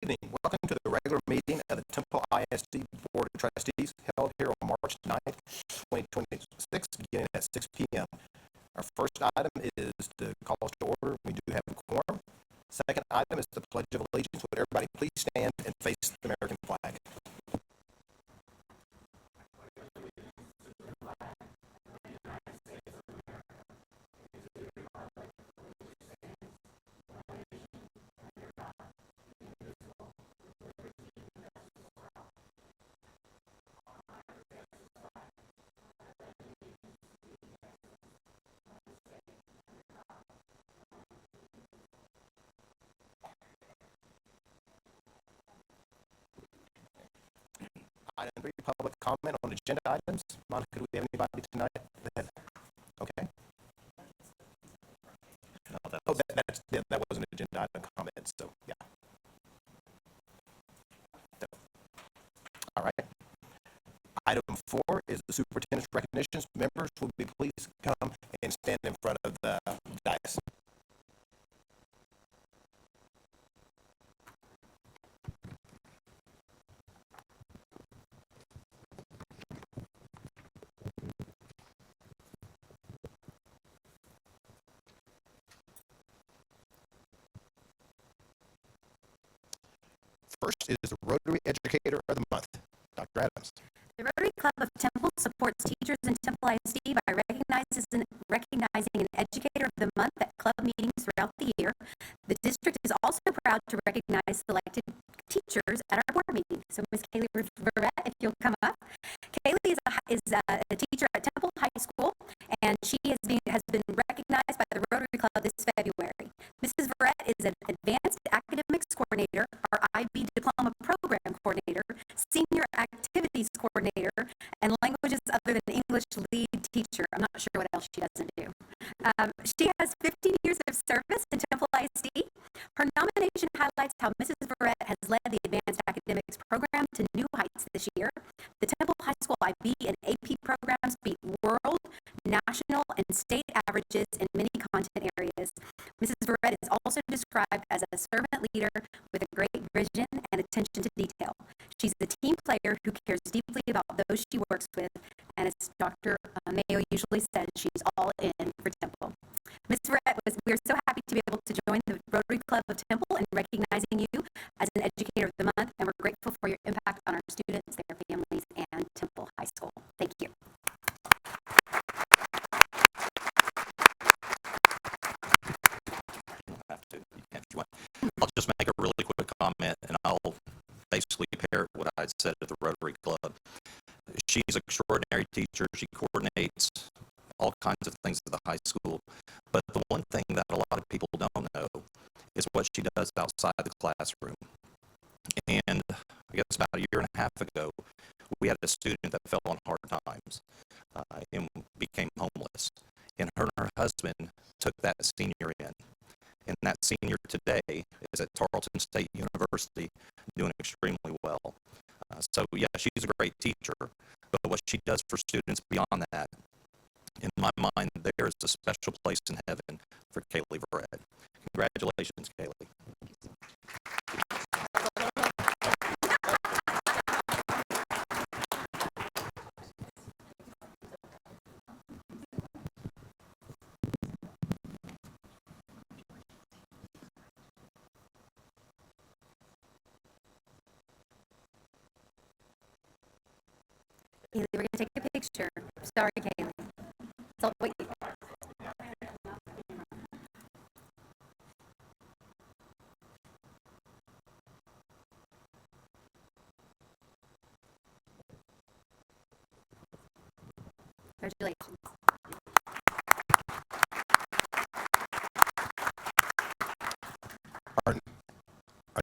evening. Welcome to the regular meeting of the Temple ISD Board of Trustees held here on March 9th, 2026, beginning at 6 p.m. Our first item is the calls to order. We do have a quorum. Second item is the Pledge of Allegiance. Would everybody please stand and face the American flag? Item 3, public comment on agenda items. Monica, do we have anybody tonight? Okay. No, that was an agenda item comment, so yeah. So, all right. Item 4 is the superintendent's recognitions. Members, will be please come and stand in front of the dais. First is the Rotary Educator of the Month, Dr. Adams. The Rotary Club of Temple supports teachers in Temple ISD by recognizing an Educator of the Month at club meetings throughout the year. The district is also proud to recognize selected teachers at our board meeting. So Ms. Kaylee Verrett, if you'll come up. Kaylee is a teacher at Temple High School, and she has been recognized by the Rotary Club this February. Mrs. Verrett is an Advanced Academics Coordinator, our IB Diploma Program Coordinator, Senior Activities Coordinator, and Languages Other than English Lead Teacher. I'm not sure what else she doesn't do. She has 15 years of service in Temple ISD. Her nomination highlights how Mrs. Verrett has led the Advanced Academics Program to new heights this year. The Temple High School IB and AP programs beat world, national, and state averages in many content areas. Mrs. Verrett is also described as a servant leader with a great vision and attention to detail. She's a team player who cares deeply about those she works with, and as Dr. Mayo usually says, she's all in for Temple. Ms. Verrett, we are so happy to be able to join the Rotary Club of Temple in recognizing you as an Educator of the Month, and we're grateful for your impact on our students, their families, and Temple High School. Thank you. I'll just make a really quick comment, and I'll basically parrot what I said at the Rotary Club. She's an extraordinary teacher. She coordinates all kinds of things at the high school. But the one thing that a lot of people don't know is what she does outside the classroom. And I guess about a year and a half ago, we had a student that fell on hard times and became homeless. And her husband took that senior in. And that senior today is at Tarleton State University doing extremely well. So yeah, she's a great teacher, but what she does for students beyond that, in my mind, there is a special place in heaven for Kaylee Verrett. Congratulations, Kaylee. Kaylee, we're going to take a picture. Sorry, Kaylee. So, wait. Congratulations. Our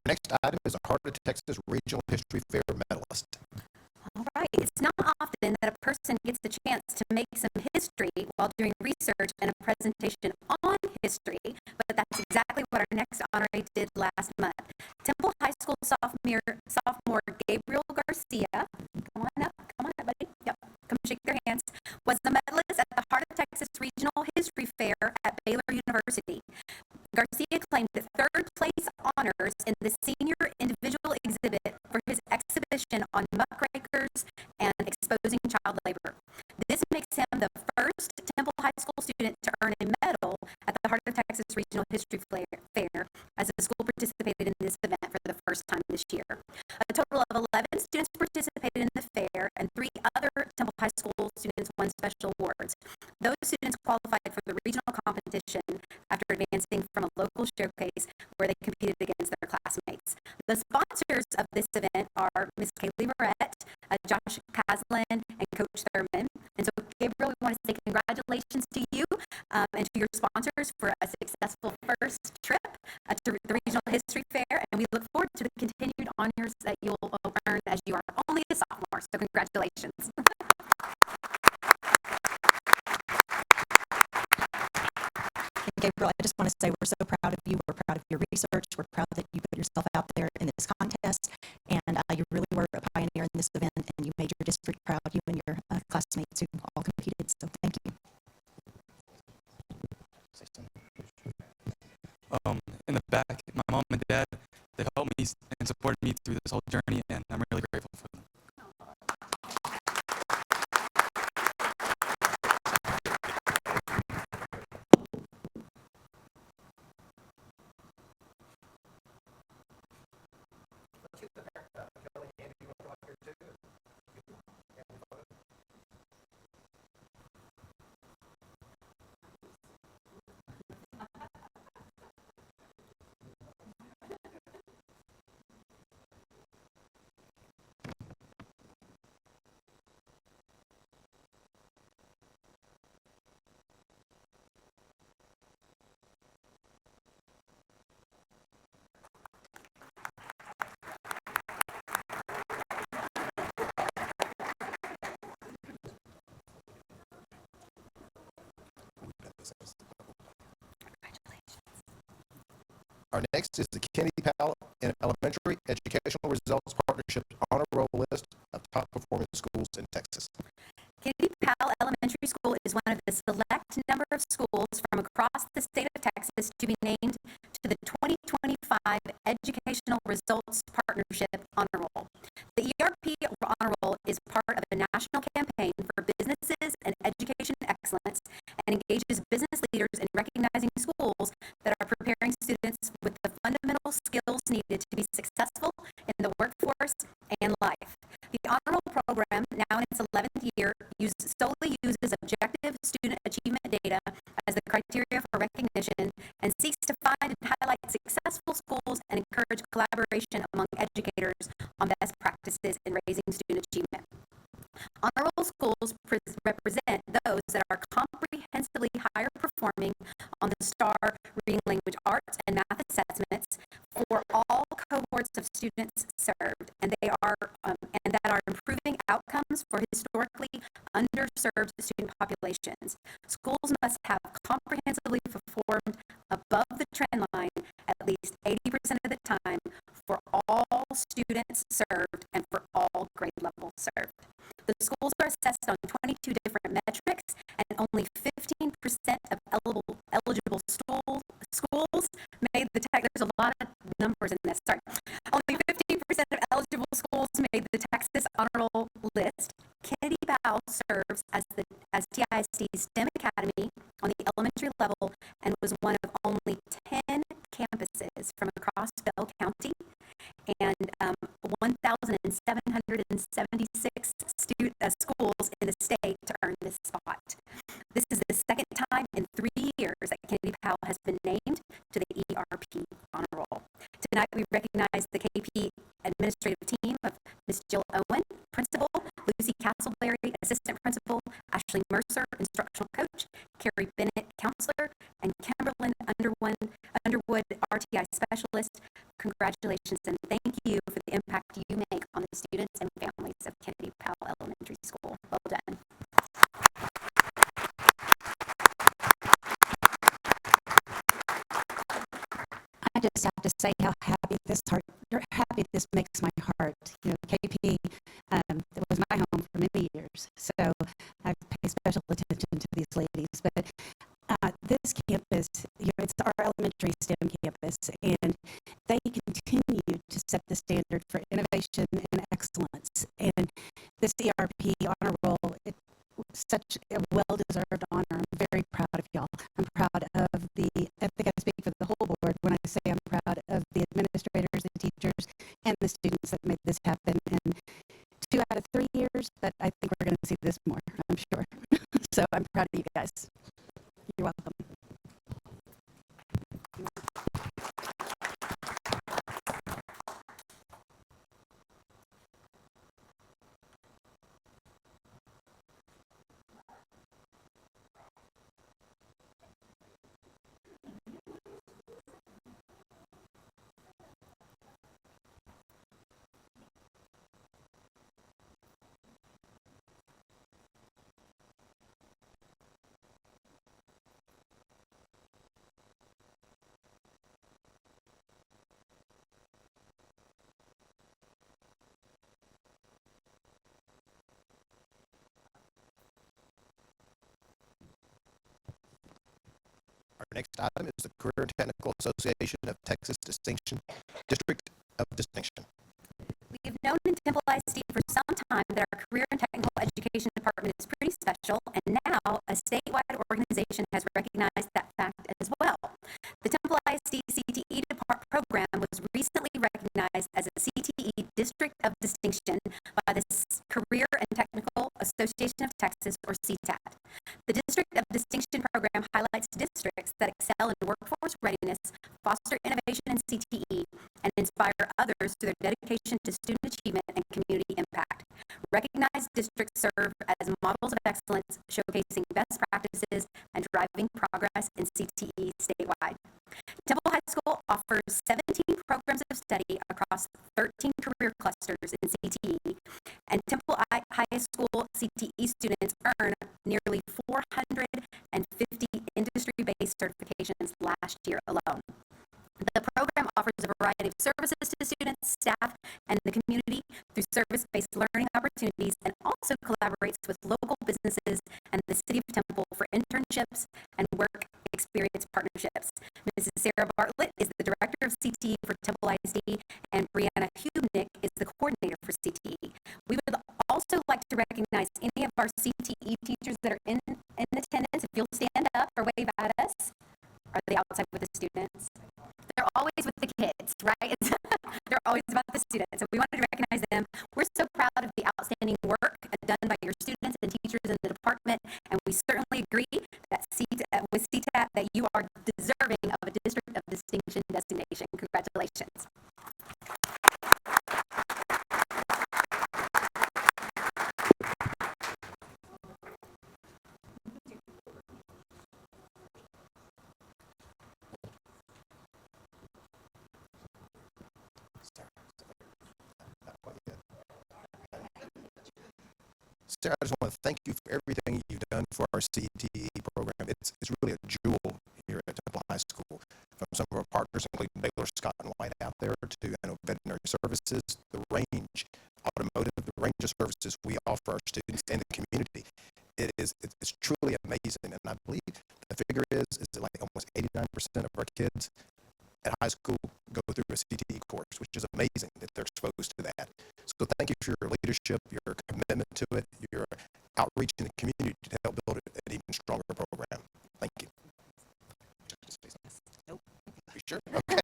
next item is a Heart of Texas Regional History Fair medalist. All right. It's not often that a person gets the chance to make some history while doing research and a presentation on history, but that's exactly what our next honoree did last month. Temple High School sophomore Gabriel Garcia, come on up, buddy. Yep, come shake their hands, was the medalist at the Heart of Texas Regional History Fair at Baylor University. Garcia claimed the third place honors in the senior individual prohibition on muckrakers and exposing child labor. This makes him the first Temple High School student to earn a medal at the Heart of Texas Regional History Fair, as the school participated in this event for the first time this year. A total of 11 students participated in the fair, and 3 other Temple High School students won special awards. Those students qualified for the regional competition after advancing from a local showcase where they competed against their classmates. The sponsors of this event are Ms. Kaylee Moret, Josh Caslin, and Coach Thurman. And so, Gabriel, we want to say congratulations to you and to your sponsors for a successful first trip to the Regional History Fair, and we look forward to the continued honors that you'll earn as you are only a sophomore. So congratulations. Gabriel, I just want to say we're so proud of you. We're proud of your research. We're proud that you put yourself out there in this contest, and you really were a pioneer in this event, and you made your district proud, you and your classmates who all competed. So thank you. In the back, my mom and dad, they helped me and supported me through this whole journey, and I'm really grateful for them. Our next is the Kennedy Powell Elementary Educational Results Partnership Honor Roll list of top performing schools in Texas. Kennedy Powell Elementary School is one of the select number of schools from across the state of Texas to be named to the 2025 Educational Results Partnership Honor Roll. The ERP Honor Roll is part of a national campaign for businesses and education excellence and engages business leaders in recognizing schools that are preparing students with the fundamental skills needed to be successful in the workforce and life. The Honor Roll program, now in its 11th year, solely uses objective student achievement data as the criteria for recognition and seeks to find and highlight successful schools and encourage collaboration among educators on best practices in raising student achievement. Honor Roll schools represent those that are comprehensively higher performing on the STAR reading language arts and math assessments for all cohorts of students served, and they are and that are improving outcomes for historically underserved student populations. Schools must have comprehensively performed above the trend line at least 80% of the time for all students served and for all grade levels served. The schools are assessed on 22 different metrics, and only 15% of eligible schools made the tech. There's a lot of numbers in this. Sorry. Only 15% of eligible schools made the Texas Honor Roll list. Kennedy Powell serves as TISD's STEM Academy on the elementary level and was one of only 10 campuses from across Bell County and 1,776 schools in the state to earn this spot. This is the second time in 3 years that Kennedy Powell has been named to the ERP Honor Roll. Tonight we recognize the KP administrative team of Ms. Jill Owen, Principal, Lucy Castleberry, Assistant Principal, Ashley Mercer, Instructional Coach, Carrie Bennett, Counselor, and Kimberlyn Underwood, RTI Specialist. Congratulations and thank you for the impact you make on the students and families of Kennedy Powell Elementary School. Well done. I just have to say how happy this makes my heart. You know, KP it was my home for many years, so I pay special attention to these ladies. But this campus, you know, it's our elementary STEM campus, and they continue to set the standard for innovation and excellence And this ERP honor roll, it's such a well-deserved honor. I'm very proud of y'all. I'm proud of I think I speak for the whole board when I say I'm proud of the administrators, the teachers, and the students that made this happen. And 2 out of 3 years, but I think we're going to see this more, I'm sure. So I'm proud of you guys. You're welcome. Our next item is the Career and Technical Association of Texas Distinction, District of Distinction. We have known in Temple ISD for some time that our Career and Technical Education Department is pretty special, and now a statewide organization has recognized that fact as well. The Temple ISD CTE program was recently recognized as a CTE District of Distinction by the Career and Technical Association of Texas, or CTAT. The District of Distinction program highlights districts that excel in workforce readiness, foster innovation in CTE, and inspire others through their dedication to student achievement and community impact. Recognized districts serve as models of excellence, showcasing best practices and driving progress in CTE statewide. Temple High School offers 17 programs of study across 13 career clusters in CTE, and Temple High School CTE students earn nearly 450 industry-based certifications last year alone. The program offers a variety of services to students, staff, and the community through service-based learning opportunities, and also collaborates with local businesses and the City of Temple for internships and work experience partnerships. Mrs. Sarah Bartlett is the Director of CTE for Temple ISD, and Brianna Hubnick is the Coordinator for CTE. We would also like to recognize any of our CTE teachers that are in attendance. If you'll stand up or wave at us. Are they outside with the students? They're always with the kids, right? They're always about the students. So we wanted to recognize them. We're so proud of the outstanding work done by your students and teachers in the department, and we certainly agree that with CTAT that you are deserving of a District of Distinction designation. Congratulations. Sarah, I just want to thank you for everything you've done for our CTE program. It's really a jewel here at Temple High School. From some of our partners, including Baylor Scott and White out there, to veterinary services, the range, automotive, the range of services we offer our students and the community. It's truly amazing, and I believe the figure is that like almost 89% of our kids at high school go through a CTE course, which is amazing that they're exposed to that. So thank you for your leadership, your commitment to it, your outreach in the community to help build an even stronger program. Thank you. Nope. You sure? Okay.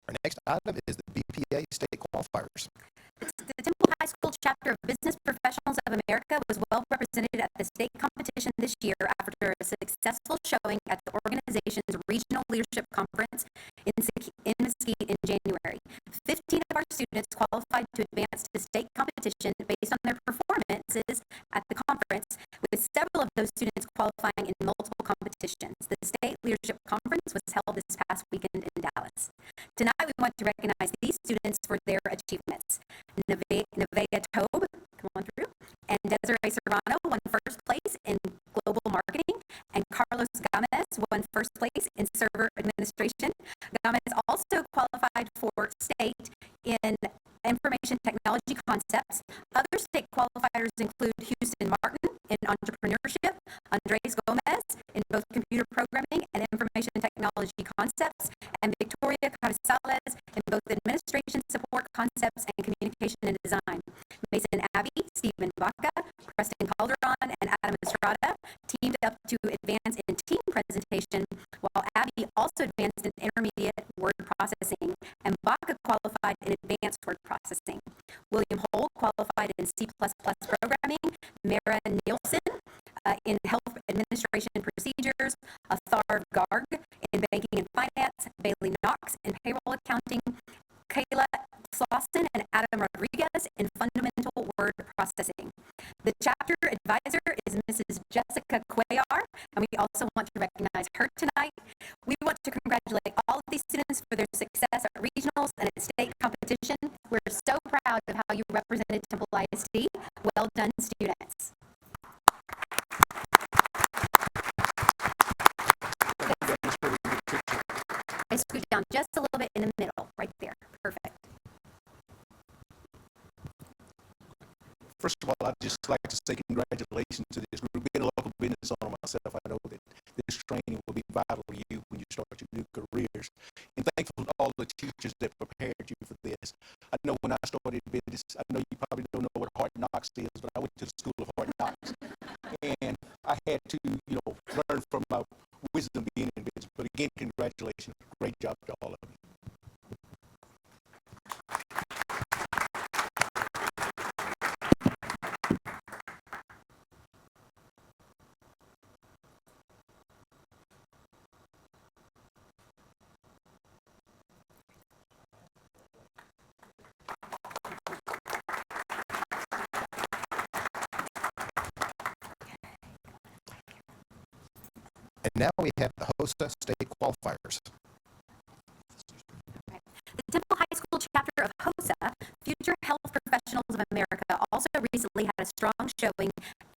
Our next item is the BPA state qualifiers. The Temple High School chapter of Business Professionals of America was well represented at the state competition this year after a successful showing at the organization's Regional Leadership Conference in Mesquite in January. 15 of our students qualified to advance to state competition based on their performances at the conference, with several of those students qualifying in multiple competitions. The State Leadership Conference was held this past weekend in Dallas. Tonight, we want to recognize these students for their achievements. Nevaeh Tobe, come on through, and Desiree Serrano won first place in Global Marketing marketing, and Carlos Gomez won first place in server administration. Gomez also qualified for state in information technology concepts. Other state qualifiers include Houston Martin in entrepreneurship, Andres Gomez in both computer programming and information technology concepts, and Victoria Carrizales in both administration support concepts and communication and design. Mason Abbey, Stephen Baca, Preston Calderon, and Adam Estrada teamed up to advance in team presentation, while Abbey also advanced in intermediate word processing, and Baca qualified in advanced word processing. William Hole qualified in C++ programming, Mara Nielsen in health administration procedures, Athar Garg in banking and finance, Bailey Knox in payroll accounting, Kayla Slauson and Adam Rodriguez in fundamental word processing. The chapter advisor is Mrs. Jessica Cuellar, and we also want to recognize her tonight. We want to congratulate all of these students for their success at regionals and at state competition. We're so proud of how you represented Temple ISD. Well done, students. I scoot down just a little bit in the middle, right there. Perfect. First of all, I'd just like to say congratulations to this group. Being a local business owner myself, I know that this training will be vital to you when you start your new careers. And thankful to all the teachers that prepared you for this. I know when I started business, I know you probably don't know what Hard Knocks is, but I went to the school of Hard Knocks. And I had to, learn from my wisdom being in business. But again, congratulations. Great job to all of you. And now we have the HOSA state qualifiers. The Temple High School chapter of HOSA, Future Health Professionals of America, also recently had a strong showing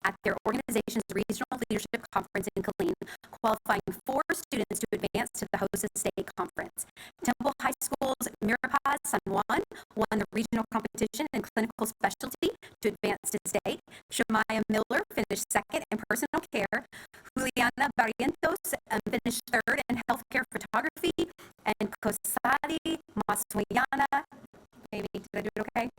at their organization's Regional Leadership Conference in Killeen, qualifying 4 students to advance to the HOSA State Conference. Temple High School's Mirapaz San Juan won the regional competition in clinical specialty to advance to state. Shemaya Miller finished second in personal care. Juliana Barrientos finished third in healthcare photography. And Kosadi Maswayana, maybe, did I do it okay?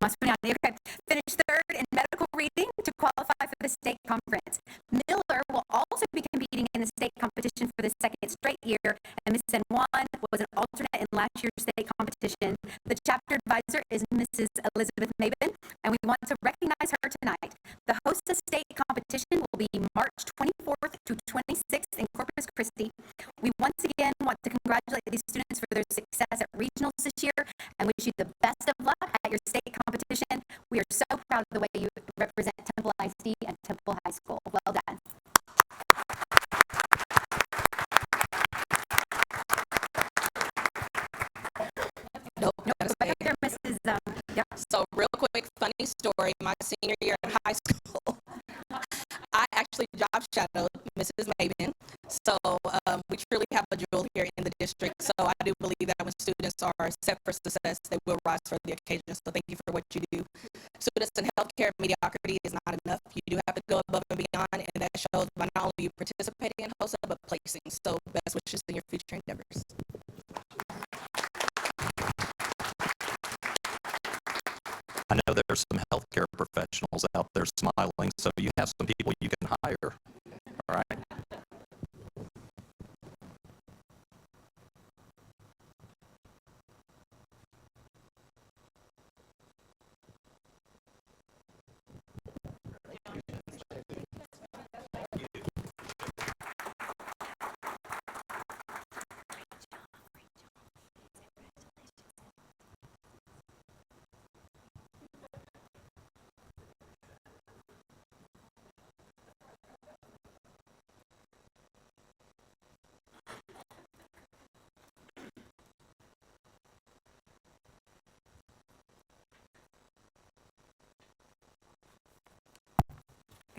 Maswayana, okay, finished third in medical reading to qualify for the state conference. Miller will also be competing in the state competition for the second straight year, and Ms. San Juan was an alternate in last year's state competition. The chapter advisor is Mrs. Elizabeth Maben, and we want to recognize her tonight. The HOSA state competition will be March 24th to 26th in Corpus Christi. We once again want to congratulate these students for their success at regionals this year and wish you the best of luck at your state competition. We are so proud of the way you represent Temple ISD and Temple High School. Well done. Nope. Go back up there, Mrs. Yeah. So real quick, funny story. My senior year in high school, I actually job shadowed Mrs. Maven. So we truly have a jewel here in the district. So I do believe that when students are set for success, they will rise for the occasion. So thank you for what you do. Students in healthcare, mediocrity is not enough. You do have to go above and beyond, and that shows by not only you participating in HOSA, but placing. So best wishes in your future endeavors. I know there's some healthcare professionals out there smiling, so you have some people you can hire. All right.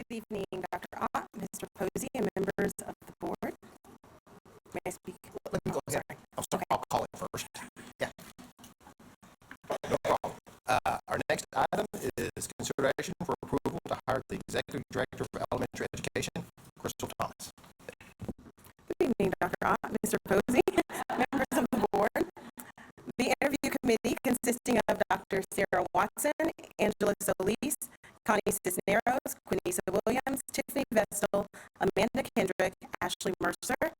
Good evening, Dr. Ott, Ms. Mr. Posey and members of the board. May I speak? Let me go ahead. I'm sorry, I'll call it first. Yeah. No problem. Our next item is consideration for approval to hire the Executive Director of Elementary Education, Crystal Thomas. Good evening, Dr. Ott, Mr. Posey, members of the board. The interview committee, consisting of Dr. Sarah Watson, Angela Solis, Connie Cisneros, Quinisa Williams, Tiffany Vestal, Amanda Kendrick, Ashley Mercer,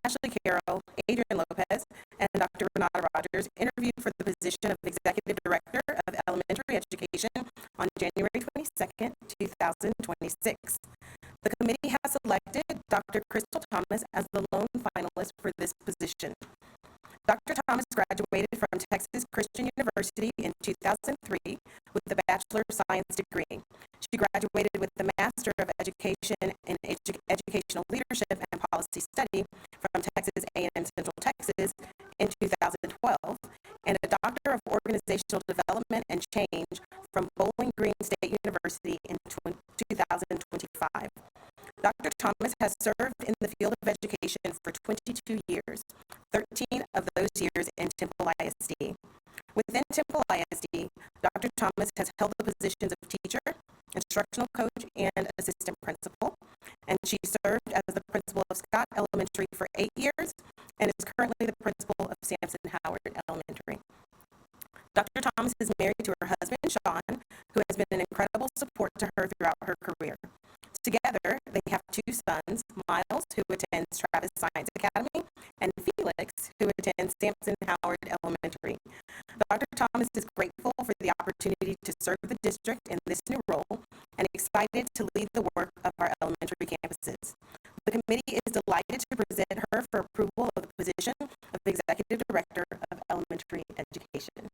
Ashley Carroll, Adrian Lopez, and Dr. Renata Rogers, interviewed for the position of Executive Director of Elementary Education on January 22nd, 2026. The committee has selected Dr. Crystal Thomas as the lone finalist for this position. Dr. Thomas graduated from Texas Christian University in 2003 with a Bachelor of Science degree. She graduated with the Master of Education in Educational Leadership and Policy Study from Texas A&M Central Texas in 2012 and a Doctor of Organizational Development and Change from Bowling Green State University in 2025. Dr. Thomas has served in the field of education for 22 years, 13 of those years in Temple ISD. Within Temple ISD, Dr. Thomas has held the positions of teacher, instructional coach, and assistant principal, and she served as the principal of Scott Elementary for 8 years and is currently the principal of Sampson Howard Elementary. Dr. Thomas is married to her husband, Sean, who has been an incredible support to her throughout her career. Together, they have 2 sons, Miles, who attends Travis Science Academy, and Felix, who attends Sampson Howard Elementary. Dr. Thomas is grateful for the opportunity to serve the district in this new role and excited to lead the work of our elementary campuses. The committee is delighted to present her for approval of the position of Executive Director of Elementary Education.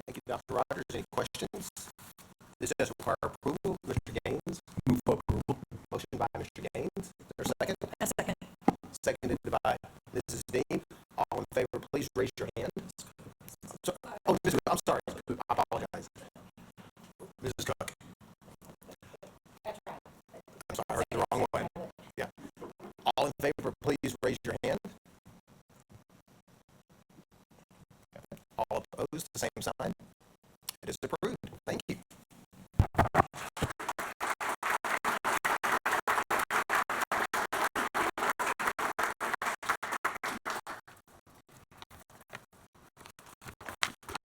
Thank you, Dr. Rogers. Any questions? This does require approval. Mr. Gaines. Move for approval. Motion by Mr. Gaines. Is there a second? A second. Seconded by Mrs. Dean. All in favor, please raise your hand. I'm sorry. I apologize. Mrs. Cook. I'm sorry, I heard the wrong one. Yeah. All in favor, please raise your hand. All opposed, the same sign. It is approved. Thank you.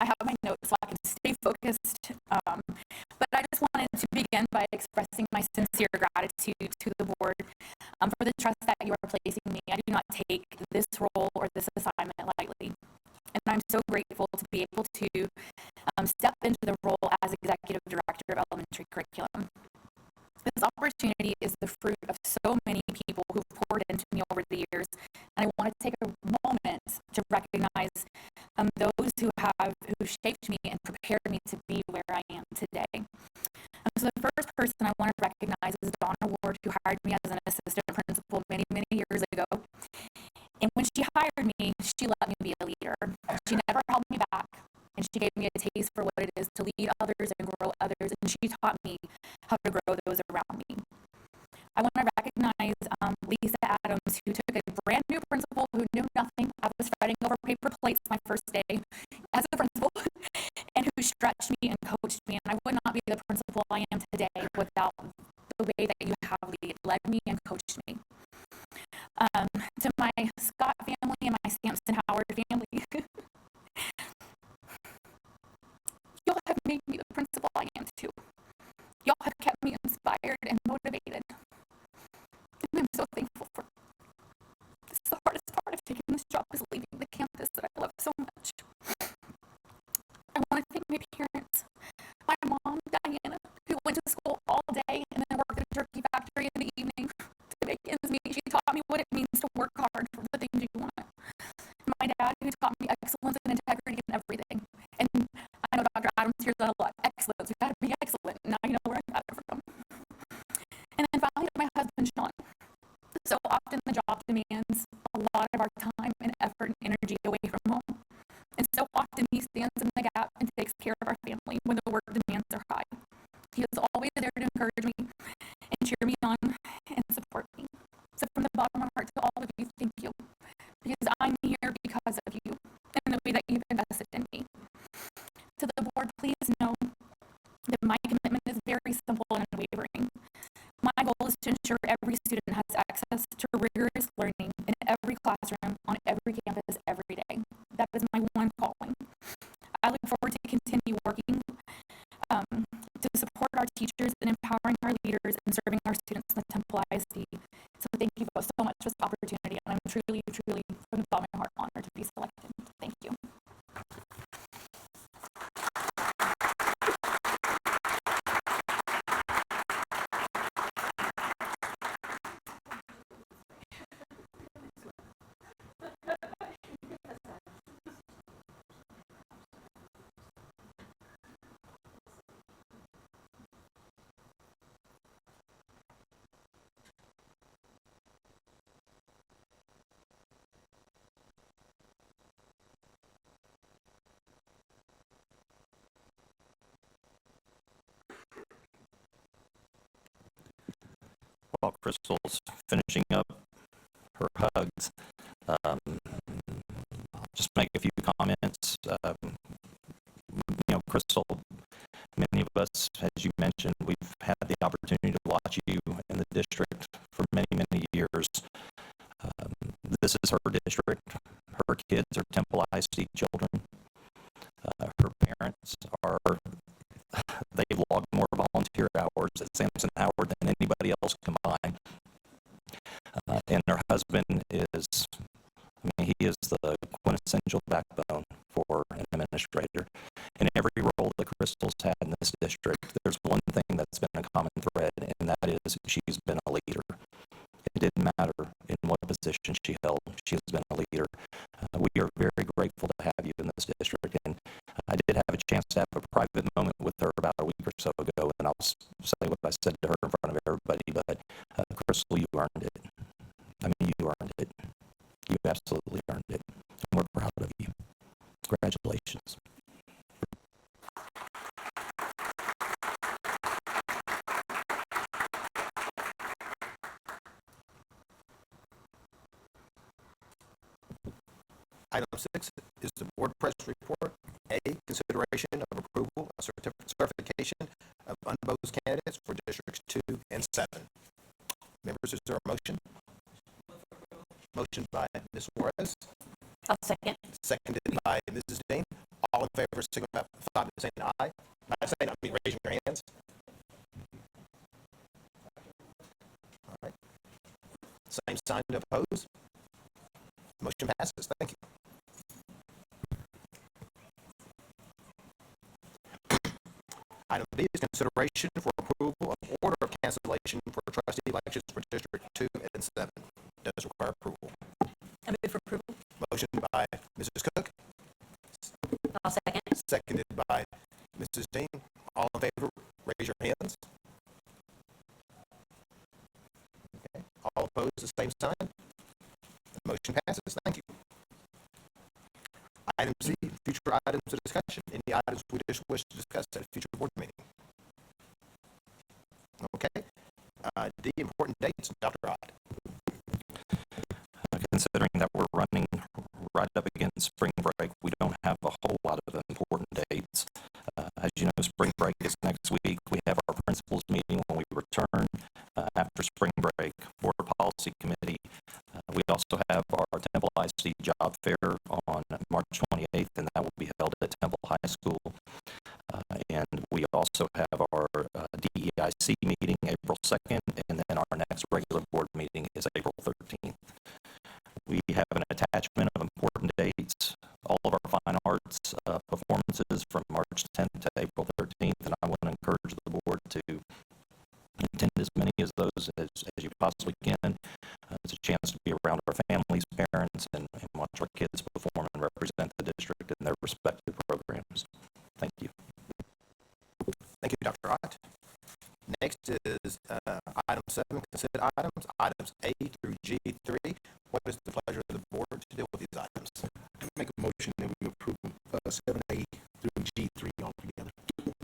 I have my notes so I can stay focused. But I just wanted to begin by expressing my sincere gratitude to the board for the trust that you are placing in me. I do not take this role or this assignment lightly. And I'm so grateful to be able to step into the role as Executive Director of Elementary Curriculum. This opportunity is the fruit of so many people who've poured into me over the years, and I want to take a moment to recognize those who shaped me and prepared me to be where I am today. So the first person I want to recognize is Donna Ward, who hired me as an assistant principal many, many years ago. And when she hired me, she let me be a leader. She never held me back, and she gave me a taste for what it is to lead others and grow others, and she taught me how to grow those around me. I want to recognize Lisa Adams, who took a brand new principal who knew nothing. I was fighting over paper plates my first day as a principal, and who stretched me and coached me, and I would not be the principal I am today without the way that you have led me and coached me. To my Scott family and my Sampson Howard family, y'all have made me the principal I am too. Y'all have kept me inspired and motivated. And I'm so thankful for it. This is the hardest part of taking this job, is leaving the campus that I love so much. I want to thank my parents, my mom, Diana, who went to school all day and then worked at a turkey factory in the evening to make ends meet. She taught me what it means to work hard for the things you want. And my dad, who taught me excellence and integrity in everything. And I know Dr. Adams hears that a lot. Excellence, you gotta be excellent. Now you know where I got it from. And then finally, my husband, Sean. So often the job demands a lot of our time and effort and energy away from home. And so often he stands in the gap and takes care of our family when the work demands are high. He is always there to encourage and cheer me on and support me. So from the bottom of my heart to all of you, thank you. Because I'm here because of you and the way that you've invested in me. To the board, please know that my commitment is very simple and unwavering. My goal is to ensure every student has access to rigorous learning in every classroom, on every campus, every day. That is my one calling. I look forward to continue working to support our teachers and empowering our leaders and serving our students in the Temple ISD. So thank you both so much for this opportunity, and I'm truly, truly, from the bottom of my heart, honored to be selected. Thank you. While Crystal's finishing up her hugs, I'll just make a few comments. Crystal, many of us, as you mentioned, we've had the opportunity to watch you in the district for many, many years. This is her district. Her kids are Temple ISD children. Her parents they've logged more volunteer hours at Samson Howard than anybody else combined. And her husband he is the quintessential backbone for an administrator. In every role that Crystal's had in this district, there's one thing that's been a common thread, and that is she's been a leader. It didn't matter in what position she held, she has been a leader. We are very grateful to have you in this district, and I did have a chance to have a private moment with her about a week or so ago, and I'll say what I said to her in front of everybody, but Crystal, you earned it. You earned it. You absolutely earned it, and we're proud of you. Congratulations. Item 6 is the board press report. A, consideration of approval of certification of unopposed candidates for districts 2 and 7. Members, is there a motion? Motion by Ms. Juarez. I'll second. Seconded by Mrs. Dean. All in favor, signify by saying aye. By saying aye, raising your hands. All right. Same sign to oppose. Motion passes. Thank you. Item B is consideration for approval of order of cancellation for trustee elections for District 2 and 7. Does require approval. I move for approval. Motion by Mrs. Cook. I'll second. Seconded by Mrs. Dean. All in favor, raise your hands. Okay. All opposed, the same sign. The motion passes. Thank you. Item C, future items of discussion. Any items we just wish to discuss at a future board meeting? Okay. D, important dates. Dr. Ott. Considering that we're running right up against spring break, we don't have a whole lot of important dates. As you know, spring break is next week. We have our principals meeting when we return after spring break. Board policy committee. We also have our Temple ISD job fair on March 28th, and that will be held at Temple High School. And we also have our DEIC meeting April 2nd, and then our next regular board meeting is April 13th. We have an attachment of important dates, all of our fine arts performances from March 10th to April 13th, and I want to encourage the board to attend as many of those as you possibly can. It's a chance to be around our families, parents, and watch our kids perform and represent the district in their respective programs. Thank you. Thank you, Dr. Ott. Next is item 7, consider items A through G3. What is the pleasure of the board to deal with these items? Make a motion that we approve 7A through G3 altogether.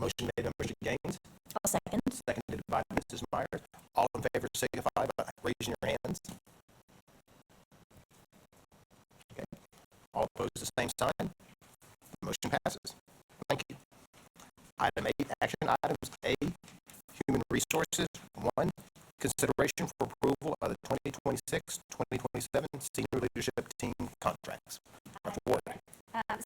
Motion made by Mr. Gaines. I'll second. Seconded by Mrs. Meyer. hands? Okay. All opposed, the same sign. Motion passes. Thank you. Item 8, action items. A, Human Resources. 1, consideration for approval of the 2026-2027 Senior Leadership Team contracts. Dr. Ward.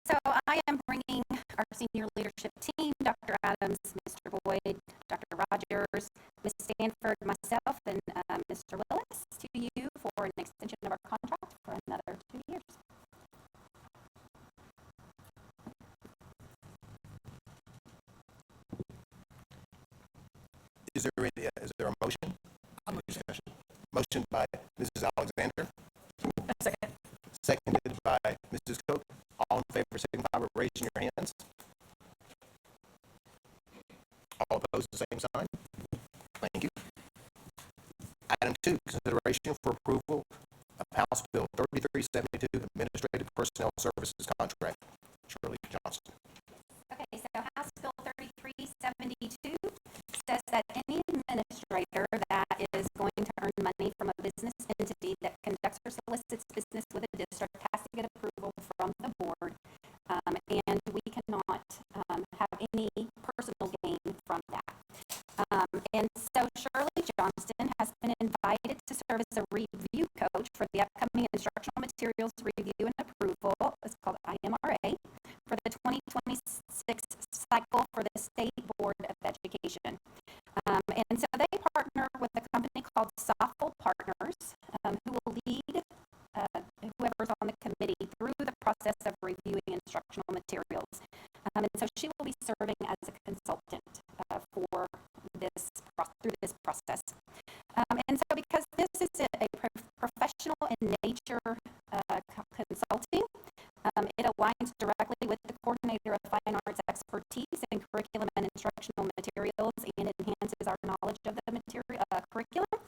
So I am bringing our senior leadership team, Dr. Adams, Mr. Boyd, Dr. Rogers, Ms. Stanford, myself, and Mr. Willis to you for an extension of our contract for another 2 years. Is there a motion? Discussion. Motion by Mrs. Alexander. Second. Seconded by Mrs. Cook. All in favor, signify by raising your hands. All opposed, the same sign. Thank you. Item 2, consideration for approval of House Bill 3372, Administrative Personnel Services Contract. Shirley Johnson. Okay, so House Bill 3372 says that any administrator that is going to earn money from a business entity that conducts or solicits business with a district has to get approval from the board, and we cannot have any personal gain from that. And so Shirley Johnston has been invited to serve as a review coach for the upcoming instructional materials review and approval. It's called IMRA for the 2026 cycle for the State Board of Education. And so they partner with a company called Softful Partners, who will lead whoever's on the committee through the process of reviewing instructional materials. And so she will be serving as a consultant for through this process. And so because this is a professional in nature consulting, it aligns directly with the coordinator of fine arts expertise in curriculum and instructional materials and enhances our knowledge of the material curriculum.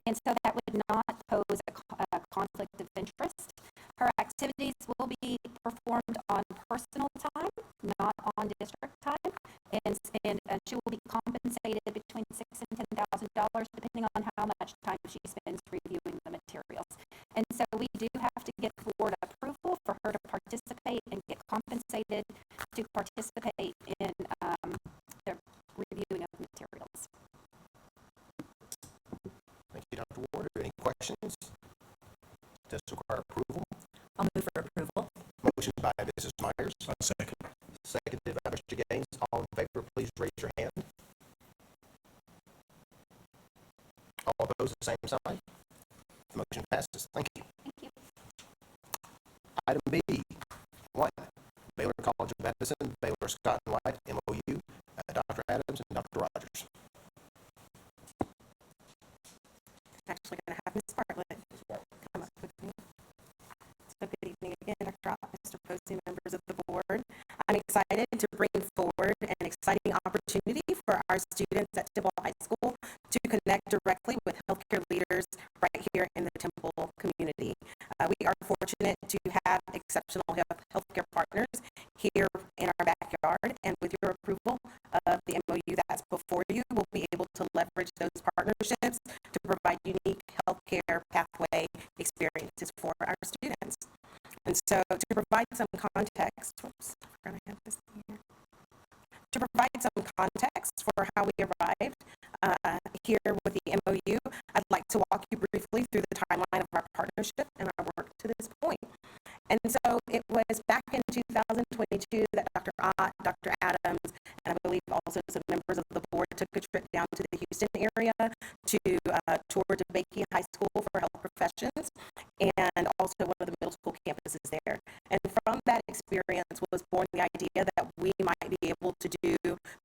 And so that would not pose a conflict of interest. Her activities will be performed on personal time, not on district time, and she will be compensated between $6,000 and $10,000 depending on how much time she spends reviewing the materials. And so we do have to get board approval for her to participate and get compensated to participate in the reviewing of materials. Thank you, Dr. Ward. Are there any questions? Does this require approval? I'll move for approval. Motion by Mrs. Myers. Second. Seconded by Mr. Gaines. All in favor, please raise your hand. All opposed, the same sign. The motion passes. Thank you. Thank you. Item B, 1, Baylor College of Medicine, Baylor Scott and White, MOU, Dr. Adams and Dr. Rogers. Actually going to have Ms. Bartlett come up with me. So good evening again, Dr. Ott, Mr. Posey, members of the board. I'm excited to bring forward an exciting opportunity for our students at Temple High School to connect directly with healthcare leaders right here in the Temple community. We are fortunate to have exceptional healthcare partners here in our backyard, and with your approval of the MOU that's before you, we'll be able to leverage those partnerships to provide unique healthcare pathway experiences for our students. And so to provide some context, to provide some context for how we arrived here with the MOU, I'd like to walk you briefly through the timeline of our partnership and our work to this point. And so it was back in 2022 that Dr. Ott, Dr. Adams, and I believe also some members of the board took a trip down to the Houston area to tour DeBakey High School for Health Professions and also one of the middle school campuses there. And from that experience was born the idea that we might be able to do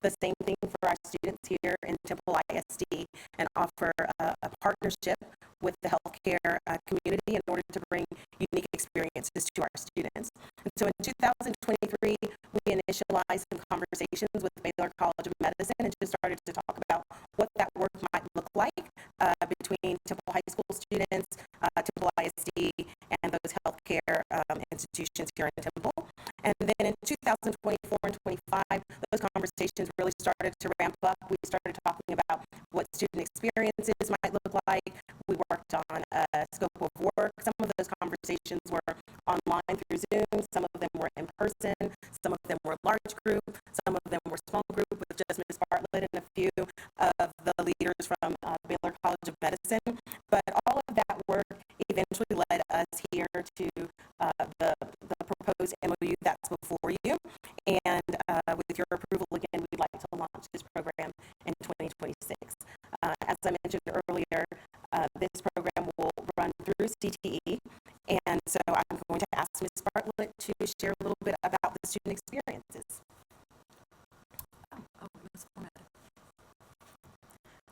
the same thing for our students here in Temple ISD and offer a partnership with the healthcare community in order to bring unique experiences to our students. And so in 2023, we initialized some conversations with Baylor College of Medicine and just started to talk about what that work might look like between Temple High School students, Temple ISD, and those healthcare institutions here in Temple. And then in 2024 and 25, those conversations really started to ramp up. We started talking about what student experiences might look like. We worked on scope of work. Some of those conversations were online through Zoom, some of them were in person, some of them were large group, some of them were small group with just Ms. Bartlett and a few of the leaders from Baylor College of Medicine. But all of that work eventually led us here to the proposed MOU that's before you. And with your approval again, we'd like to launch this program in 2026. As I mentioned earlier, this program will run through CTE, and so I'm going to ask Ms. Bartlett to share a little bit about the student experiences. Ms. Foreman.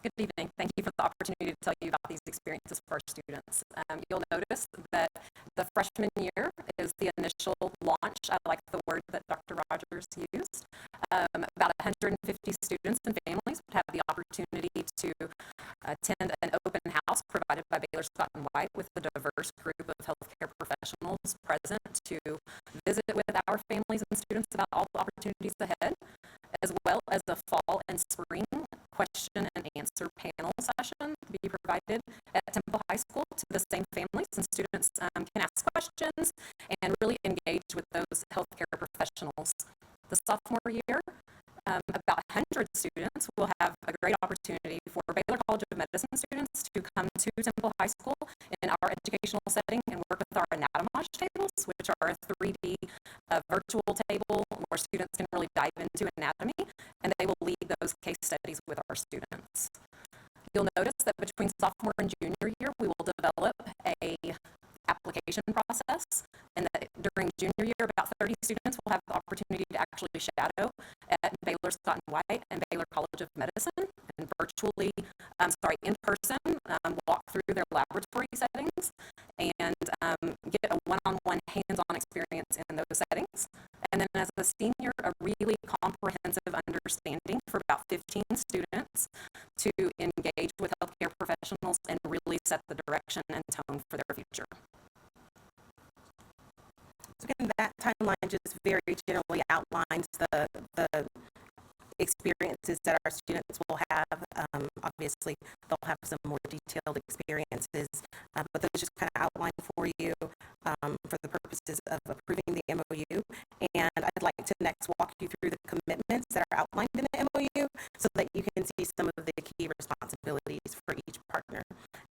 Good evening. Thank you for the opportunity to tell you about these experiences for our students. You'll notice that the freshman year is the initial launch. I like the word that Dr. Rogers used. About 150 students and families would have the opportunity to attend an open house provided by Baylor Scott and White with a diverse group of healthcare professionals present to visit with our families and students about all the opportunities ahead, as well as a fall and spring question and answer panel session to be provided at Temple High School to the same families, and students can ask questions and really engage with those healthcare professionals. The sophomore year, about 100 students will have a great opportunity for Baylor College of Medicine students to come to Temple High School in our educational setting and work with our anatomage tables, which are a 3D virtual table where students can really dive into anatomy, and they will lead those case studies with our students. You'll notice that between sophomore and junior year, we will develop a application process, and that during junior year, about 30 students will have the opportunity to actually shadow at Baylor Scott and White and Baylor College of Medicine, and virtually, in person, walk through their laboratory settings and get a one-on-one hands-on experience in those settings. And then as a senior, a really comprehensive understanding for about 15 students to engage with healthcare professionals and really set the direction and tone for their future. So again, that timeline just very generally outlines the experiences that our students will have. Obviously, they'll have some more detailed experiences, but those just kind of outline for you for the purposes of approving the MOU. And I'd like to next walk you through the commitments that are outlined in the MOU so that you can see some of the key responsibilities for each partner.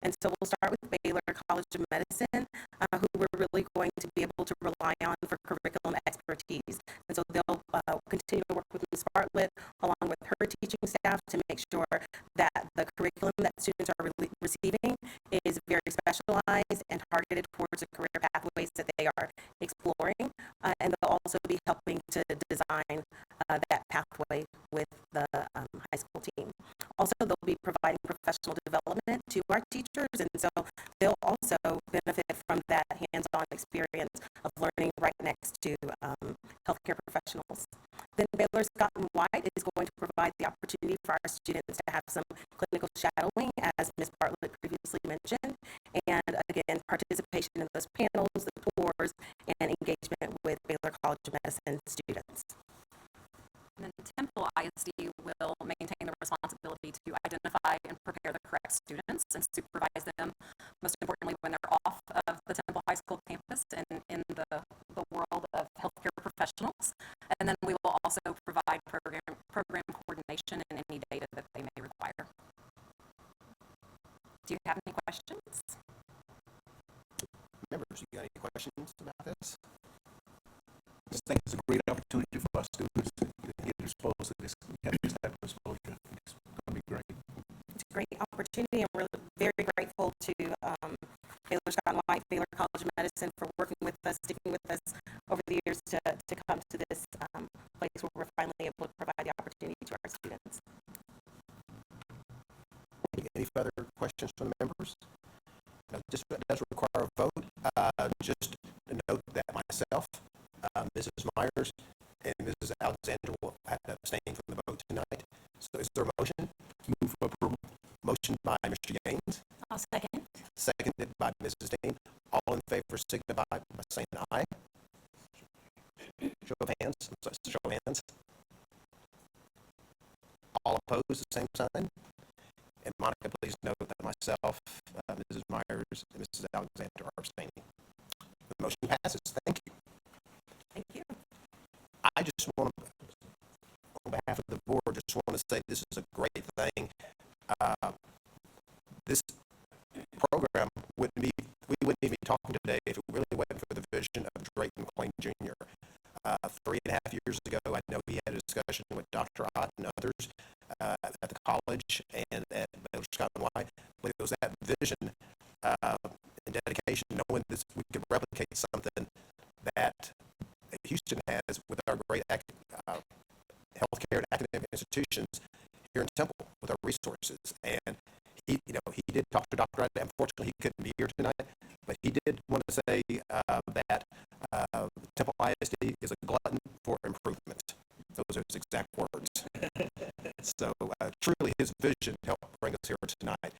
And so we'll start with Baylor College of Medicine, who we're really going to be able to rely on for curriculum expertise. And so they'll continue to work with Ms. Bartlett along with her teaching staff to make sure that the curriculum that students are receiving is very specialized and targeted towards the career pathways that they are exploring. And they'll also be helping to design that pathway with the high school team. Also, they'll be providing professional development to our teachers, and so they'll also benefit from that hands-on experience of learning right next to healthcare professionals. Then Baylor Scott and White is going to provide the opportunity for our students to have some clinical shadowing, as Ms. Bartlett previously mentioned, and again, participation in those panels, the tours, and engagement with Baylor College of Medicine students. And then Temple ISD will maintain the responsibility to identify and prepare the correct students and supervise them, most importantly, when they're off of the Temple High School campus and in the world of healthcare professionals. And then we will also provide program coordination and any data that they may require. Do you have any questions? Members, you got any questions about this? I think it's a great opportunity for our students to get exposed to this, have this type of exposure. It's going to be great. It's a great opportunity, and we're very grateful to Baylor Scott and White, Baylor College of Medicine for working with us, sticking with us over the years to come to this place where we're finally able to provide the opportunity to our students. Any further questions from the members? Now, this does require a vote. Just to note that myself, Mrs. Myers, and Mrs. Alexander will have to abstain from the vote tonight. So is there a motion? Move for approval. Motion by Mr. Gaines, I'll second. seconded by Mrs. Dean. All in favor signify by saying aye. Show of hands. I'm sorry, show of hands. All opposed, the same sign. And Monica, please note that myself, Mrs. Myers, and Mrs. Alexander are abstaining. The motion passes. Thank you. Thank you. I just want to, on behalf of the board, just want to say this is a great thing. This program we wouldn't even be talking today if it really wasn't for the vision of Drayton McLean Jr. 3.5 years ago, I know he had a discussion with Dr. Ott and others at the college and at Baylor Scott and White, but it was that vision and dedication, knowing this we could replicate something that Houston has with our great healthcare and academic institutions here in Temple with our resources. And he did talk to Dr. Wright. Unfortunately, he couldn't be here tonight, but he did want to say that Temple ISD is a glutton for improvement. Those are his exact words. So truly, his vision helped bring us here tonight.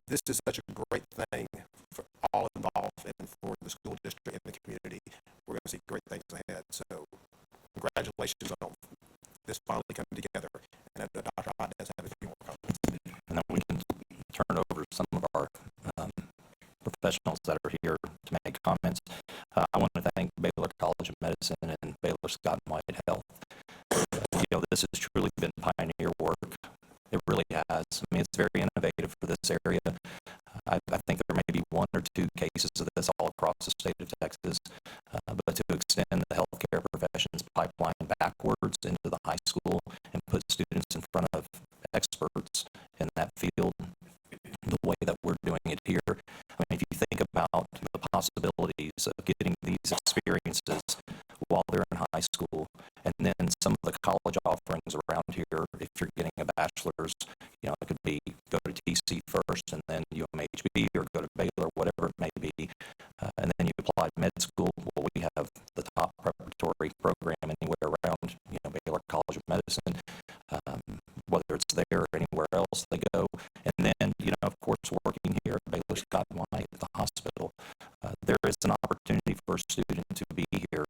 This is such a great thing for all involved and for the school district and the community. We're going to see great things ahead. So congratulations on this finally coming together. And I know Dr. Ott does have a few more comments. And then we can turn over some of our professionals that are here to make comments. I want to thank Baylor College of Medicine and Baylor Scott and White Health. This has truly been pioneer work. It really has. I mean, it's very innovative for this area. I think there may be one or two cases of this all across the state of Texas, but to extend the healthcare professions pipeline backwards into the high school and put students in front of experts in that field, the way that we're doing it here. I mean, if you think about the possibilities of getting these experiences while they're in high school, and then some of the college offerings around here, if you're getting a bachelor's, it could be go to TC first and then UMHB or go to Baylor, whatever it may be, and then you apply to med school. Well, we have the top preparatory program anywhere around, Baylor College of Medicine, whether it's there or anywhere else they go. And then, of course, working here at Baylor Scott and White at the hospital, there is an opportunity for a student to be here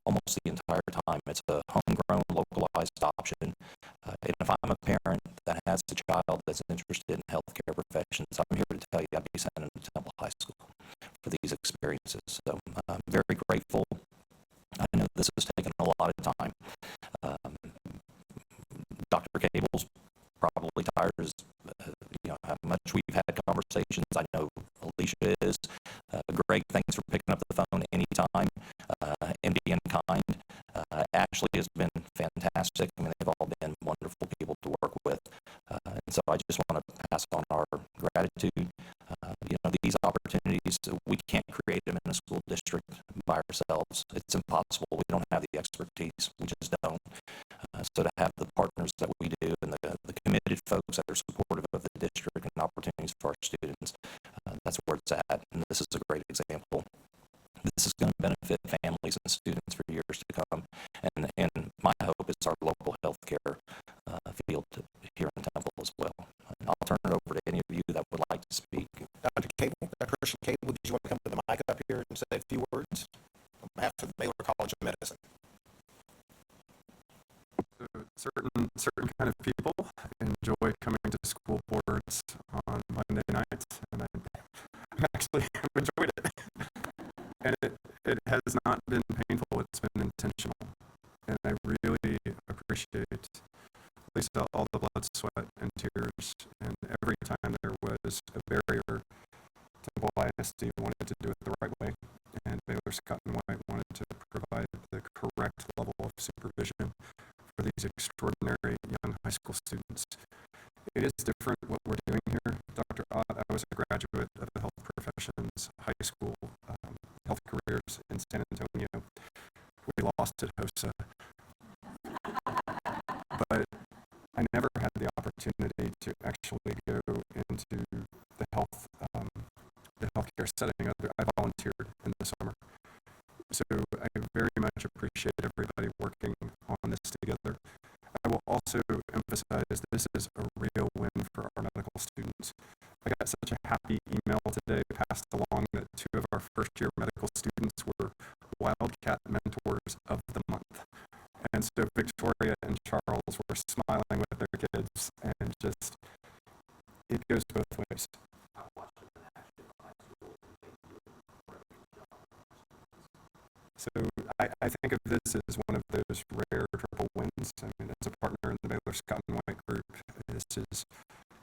almost the entire time. It's a homegrown, localized option. And if I'm a parent that has a child that's interested in healthcare professions, I'm here to tell you I'd be sending them to Temple High School for these experiences. So I'm very grateful. I know this has taken a lot of time. Dr. Cable's probably tired as how much we've had conversations. I know Alicia is. Greg, thanks for picking up the phone anytime and being kind. Ashley has been fantastic. I mean, they've all been wonderful people to work with. And so I just want to pass on our gratitude. These opportunities, we can't create them in a school district by ourselves. It's impossible. We don't have the expertise. We just don't. So to have the partners that we do and the committed folks that are supportive of the district and opportunities for our students, that's where it's at. And this is a great example. This is going to benefit families and students for years to come. And my hope is our local healthcare field here in Temple as well. And I'll turn it over to any of you that would like to speak. Dr. Cable, Dr. Christian Cable, did you want to come to the mic up here and say a few words on behalf of the Baylor College of Medicine? Certain kind of people enjoy coming to school boards on Monday nights, and I've enjoyed it. And it has not been painful, it's been intentional. And I really appreciate at least all the blood, sweat, and tears. And every time there was a barrier, Temple ISD wanted to do it the right way, and Baylor Scott and White wanted to provide the correct level of supervision for these extraordinary young high school students. It is different what we're doing here. Dr. Ott, I was a graduate of the health professions high school health careers in San Antonio. We lost to HOSA. But I never had the opportunity to actually go into the healthcare setting. I volunteered in the summer. So I very much appreciate everybody working on this together. I will also emphasize this is a real win for our medical students. I got such a happy email today passed along that 2 of our first-year medical students were Wildcat Mentors of the Month. And so Victoria and Charles were smiling with their kids and just it goes both ways. So I think of this as one of those rare triple wins. I mean, as a partner in the Baylor Scott and White group, this is,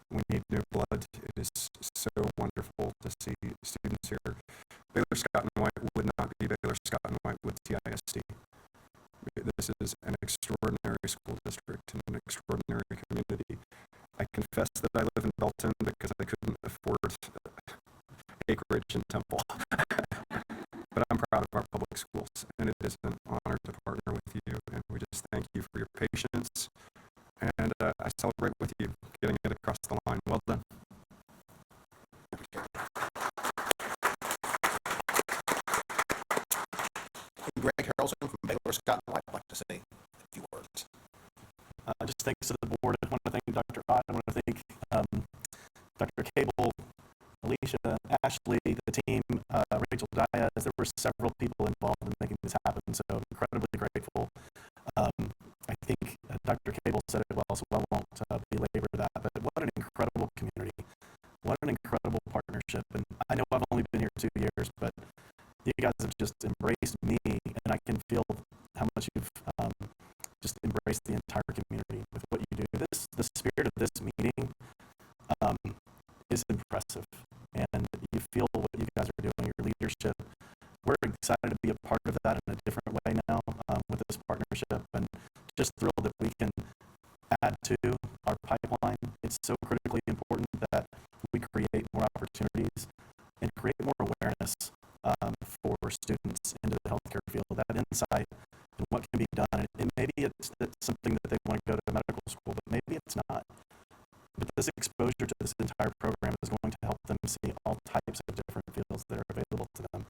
we need new blood. It is so wonderful to see students here. Baylor Scott and White would not be Baylor Scott and White with TISD. This is an extraordinary school district and an extraordinary community. I confess that I live in Belton because I couldn't afford acreage in Temple. But I'm proud of our public schools, and it is an honor to partner with you, and we just thank you for your patience, and I celebrate with you getting it across the line. Well done. Greg Harrelson from Baylor Scott and White would like to say a few words. Just thanks to the board. I want to thank Dr. Ott. I want to thank Dr. Cable, Alicia, Ashley, the team, Rachel Diaz. There were several people involved in making this happen, so I'm incredibly grateful. I think Dr. Cable said it well, so I won't belabor that, but what an incredible community. What an incredible partnership. And I know I've only been here 2 years, but you guys have just embraced me, and I can feel how much you've just embraced the entire community with what you do. The spirit of this meeting is impressive, and you feel what you guys are doing, your leadership. We're excited to be a part of that in a different way now with this partnership, and just thrilled that we can add to our pipeline. It's so critically important that we create more opportunities and create more awareness for students into the healthcare field, that insight and what can be done. And maybe it's something that they want to go to medical school, but maybe it's not. But this exposure to this entire program is going to help them see all types of different fields that are available to them.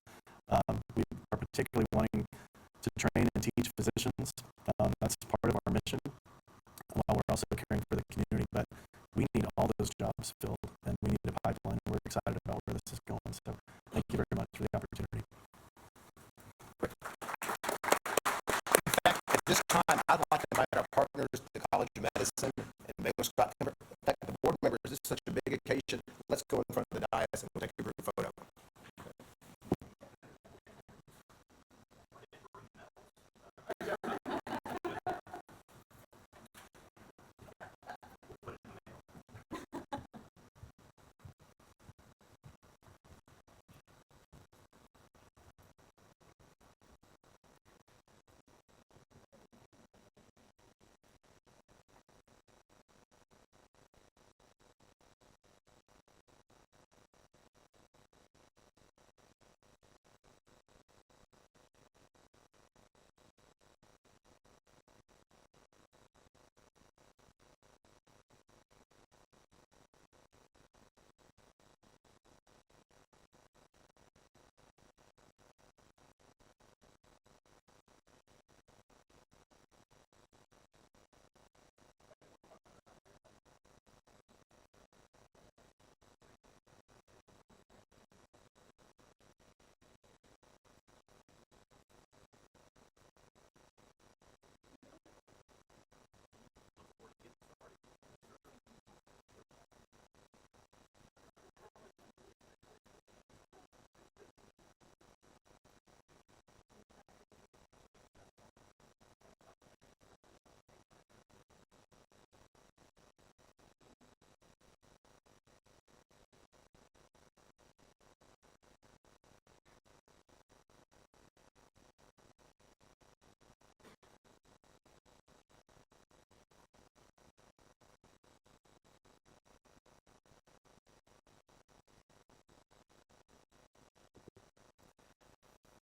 We are particularly wanting to train and teach physicians. That's part of our mission, while we're also caring for the community. But we need all those jobs filled, and we need a pipeline. We're excited about where this is going. So thank you very much for the opportunity. In fact, at this time, I'd like to invite our partners, the College of Medicine and Baylor Scott. In fact, the board members, this is such a big occasion. Let's go in front of the dais and we'll take a group photo.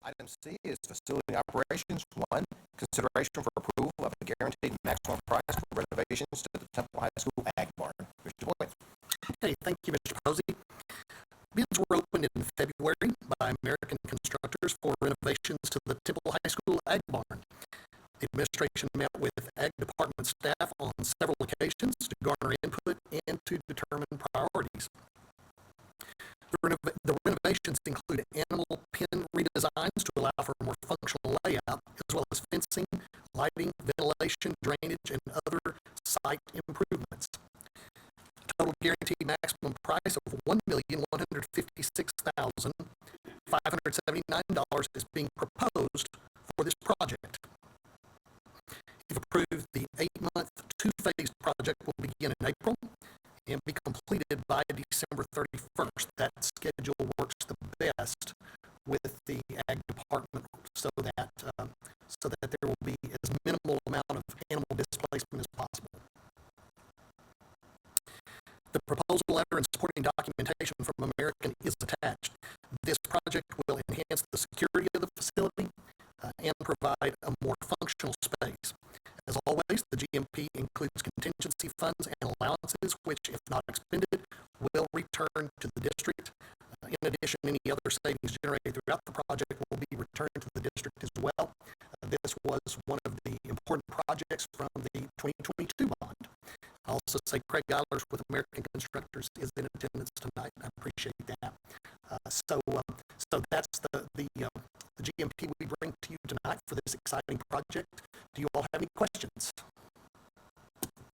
Item C is facility operations. 1, consideration for approval of a guaranteed maximum price for renovations to the Temple High School Ag Barn. Mr. Boyd. Okay, thank you, Mr. Posey. Bids were opened in February by American Constructors for renovations to the Temple High School Ag Barn. The administration met with Ag Department staff on several occasions to garner input and to determine priorities. The renovations include animal pen redesigns to allow for a more functional layout, as well as fencing, lighting, ventilation, drainage, and other site improvements. Total guaranteed maximum price of $1,156,579 is being proposed for this project. If approved, the 8-month, 2-phase project will begin in April and be completed by December 31st. That schedule works the best with the Ag Department so that there will be as minimal amount of animal displacement as possible. The proposal letter and supporting documentation from American is attached. This project will enhance the security of the facility and provide a more functional space. As always, the GMP includes contingency funds and allowances, which, if not expended, will return to the district. In addition, any other savings generated throughout the project will be returned to the district as well. This was one of the important projects from the 2022 bond. I also say Craig Eilers with American Constructors is in attendance tonight. I appreciate that. So that's the GMP we bring to you tonight for this exciting project. Do you all have any questions?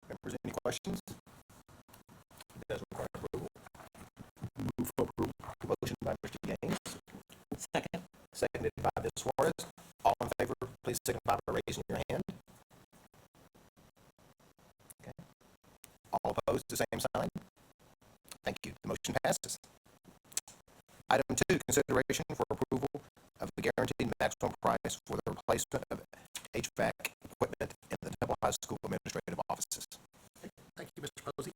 Members, any questions? It does require approval. Move for approval. Motion by Mr. Gaines, Second. seconded by Ms. Suarez. All in favor, please signify by raising your hand. Okay. All opposed, the same sign. Thank you. The motion passes. Item 2, consideration for approval of the guaranteed maximum price for the replacement of HVAC equipment in the Temple High School administrative offices. Thank you, Mr. Posey.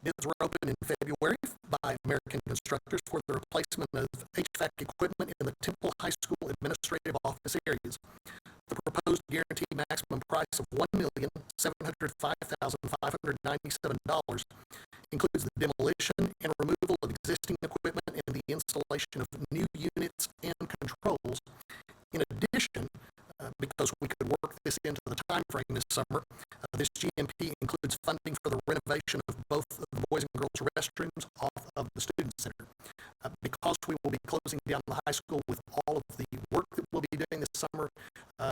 Bids were opened in February by American Constructors for the replacement of HVAC equipment in the Temple High School administrative office areas. The proposed guaranteed maximum price of $1,705,597 includes the demolition and removal of existing equipment and the installation of new units and controls. In addition, because we could work this into the time frame this summer, this GMP includes funding for the renovation of both the boys and girls restrooms off of the student center. Because we will be closing down the high school with all of the work that we'll be doing this summer,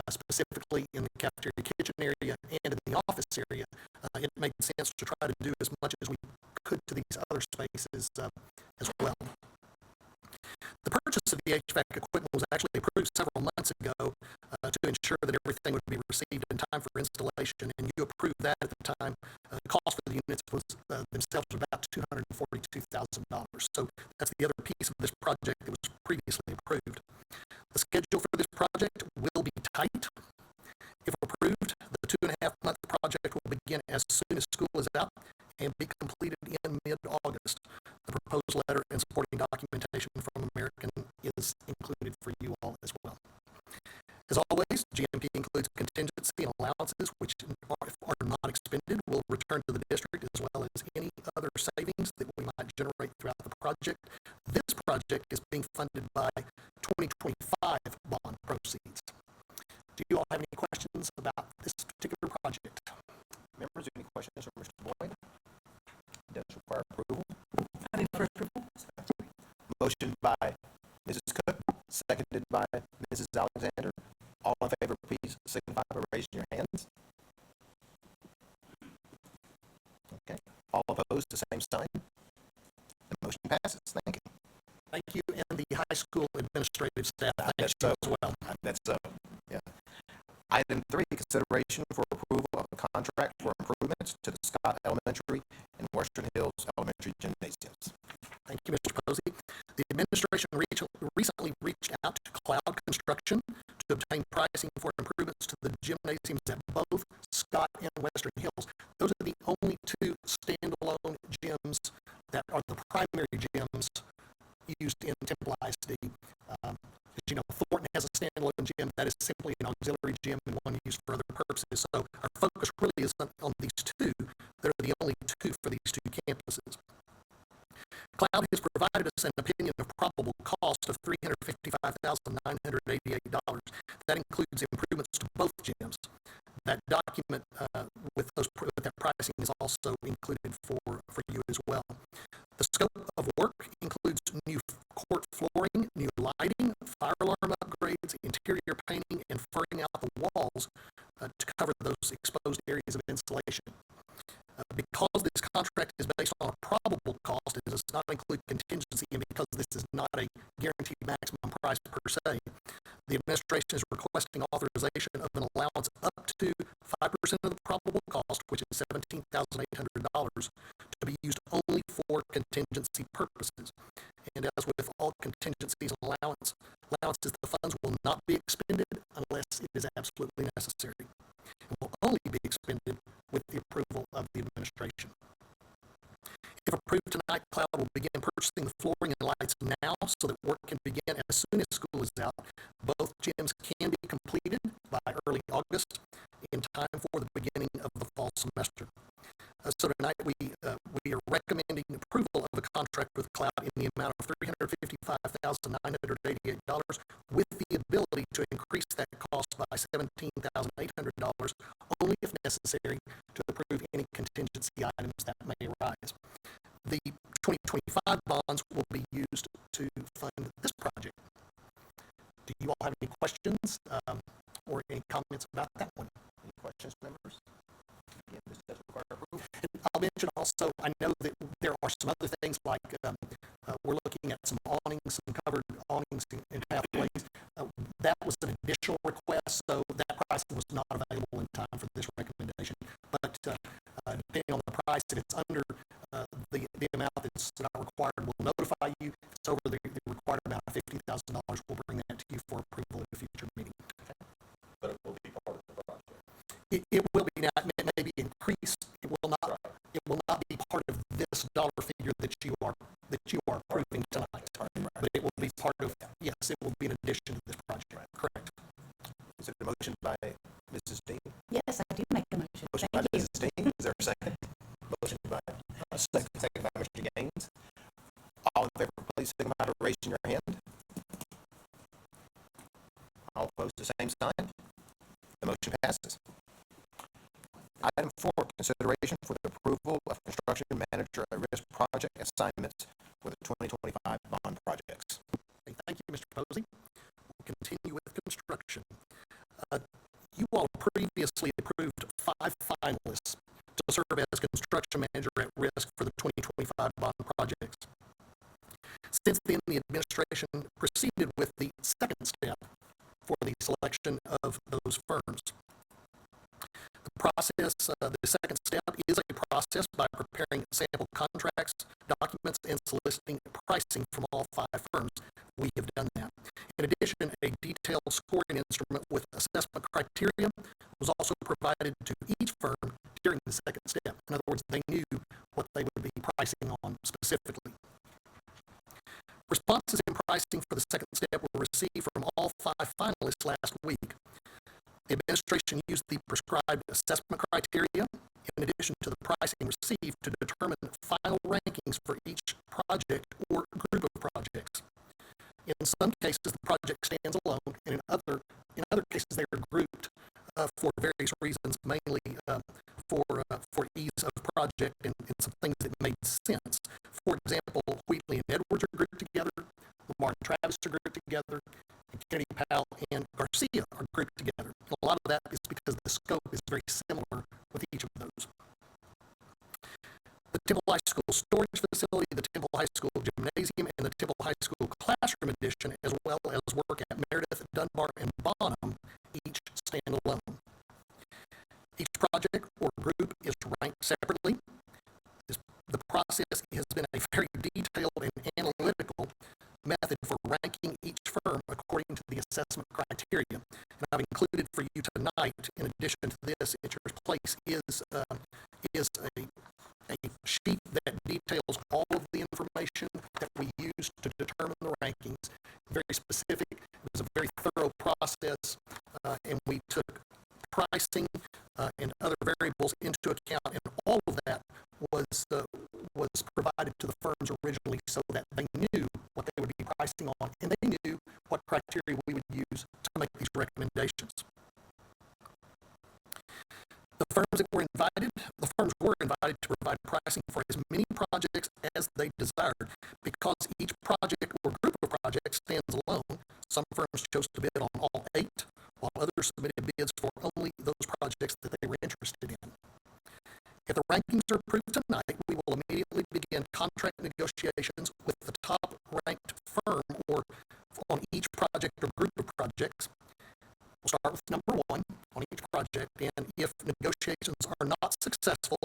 specifically in the cafeteria kitchen area and in the office area, it made sense to try to do as much as we could to these other spaces as well. The purchase of the HVAC equipment was actually approved several months ago to ensure that everything would be received in time for installation, and you approved that at the time. The cost for the units was themselves about $242,000. So that's the other piece of this project that was previously approved. The schedule for this project will be tight. If approved, the 2.5-month project will begin as soon as school is out and be completed in mid-August. The proposed letter and supporting documentation from American is included for you all as well. As always, GMP includes contingency and allowances, which, if are not expended, will return to the district, as well as any other savings that we might generate throughout the project. This project is being funded by 2025 bond proceeds. Do you all have any questions about this particular project? Members, any questions for Mr. Boyd? It does require approval. I move for approval. Motion by Mrs. Cook, seconded by Mrs. Alexander. All in favor, please signify by raising your hands. Okay. All opposed, the same sign. The motion passes. Thank you. Thank you, and the high school administrative staff. That's Thank you so. as well. That's so. Yeah. Item 3, consideration for approval of a contract for improvements to the Scott Elementary and Western Hills Elementary gymnasiums. Thank you, Mr. Posey. The administration recently reached out to Cloud Construction to obtain pricing for improvements to the gymnasiums at both Scott and Western Hills. Those are the only 2 standalone gyms that are the primary gyms used in Temple ISD. As you know, Thornton has a standalone gym that is simply an auxiliary gym and one used for other purposes. So our focus really is on these 2. They're the only 2 for these 2 campuses. Cloud has provided us an opinion of probable cost of $355,988. That includes improvements to both gyms. That document with that pricing is also included for you as well. The scope of work includes new court flooring, new lighting, fire alarm upgrades, interior painting, and furring out the walls to cover those exposed areas of insulation. Because this contract is based on a probable cost, does not include contingency, and because this is not a guaranteed maximum price per se, the administration is requesting authorization of an allowance up to 5% of the probable cost, which is $17,800, to be used only for contingency purposes. And as with all contingencies and allowances, the funds will not be expended unless it is absolutely necessary, and will only be expended with the approval of the administration. If approved tonight, Cloud will begin purchasing the flooring and lights now so that work can begin as soon as school is out. Both gyms can be completed by early August in time for the beginning of the fall semester. So tonight we are recommending approval of a contract with Cloud in the amount of $355,988 with the ability to increase that cost by $17,800 only if necessary to approve any contingency items that may arise. The 2025 bonds will be used to fund this project. Do you all have any questions or any comments about that one? Any questions, members? Again, this does require approval. And I'll mention also, I know that there are some other things like we're looking at some awnings, some covered awnings in pathways. That was an additional request, so that pricing was not available in time for this recommendation. But depending on the price, if it's under the amount that's not required, we'll notify you. If it's over the required amount of $50,000, we'll bring that to you for approval at a future meeting. Okay. But it will be part of the project. It will be now. It may be increased. It will not. Right. It will not be part of this dollar figure that you are approving tonight. Right. But it will be part of. Yes, it will be in addition to this project. Right. Correct. Is it a motion by Mrs. Dean? Yes, I do make a motion. Motion Thank by you. Mrs. Dean. Is there a second? Motion by second by Mr. Gaines. All in favor, please signify by raising your hand. All opposed, the same sign. The motion passes. Item 4, consideration for the approval of construction manager at-risk project assignments for the 2025 bond projects. Thank you, Mr. Posey. We'll continue with construction. You all previously approved 5 finalists to serve as construction manager at risk for the 2025 bond projects. Since then, the administration proceeded with the second step for the selection of those firms. The process, the second step is a process by preparing sample contracts, documents, and soliciting pricing from all 5 firms. We have done that. In addition, a detailed scoring instrument with assessment criteria was also provided to each firm during the second step. In other words, they knew what they would be pricing on specifically. Responses and pricing for the second step were received from all 5 finalists last week. The administration used the prescribed assessment criteria in addition to the pricing received to determine final rankings for each project or group of projects. In some cases, the project stands alone, and in other cases, they are grouped for various reasons, mainly for ease of project and some things that made sense. For example, Wheatley and Edwards are grouped together, Lamar and Travis are grouped together, and Kennedy, Powell, and Garcia are grouped together. And a lot of that is because the scope is very similar with each of those. The Temple High School storage facility, the Temple High School gymnasium, and the Temple High School classroom addition, as well as work at Meredith, Dunbar, and Bonham, each stand alone. Each project or group is ranked separately. The process has been a very detailed and analytical method for ranking each firm according to the assessment criteria. And I've included for you tonight, in addition to this, at your place is a sheet that details all of the information that we use to determine the rankings. Very specific. It was a very thorough process, and we took pricing and other variables into account, and all of that was provided to the firms originally so that they knew what they would be pricing on, and they knew what criteria we would use to make these recommendations. The firms were invited to provide pricing for as many projects as they desired. Because each project or group of projects stands alone, some firms chose to bid on all 8, while others submitted bids for only those projects that they were interested in. If the rankings are approved tonight, we will immediately begin contract negotiations on each project or group of projects. We'll start with number one on each project, and if negotiations are not successful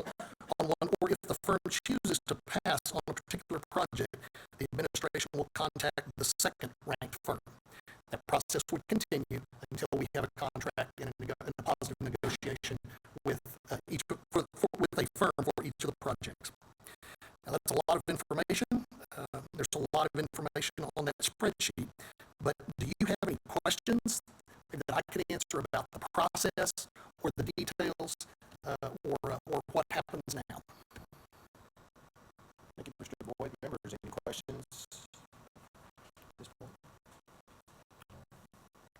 on one, or if the firm chooses to pass on a particular project, the administration will contact the second ranked firm. That process would continue until we have a contract and a positive negotiation with with a firm for each of the projects. Now, that's a lot of information. There's a lot of information on that spreadsheet, but do you have any questions that I could answer about the process or the details or what happens now? Thank you, Mr. Boyd. Members, any questions? At this point?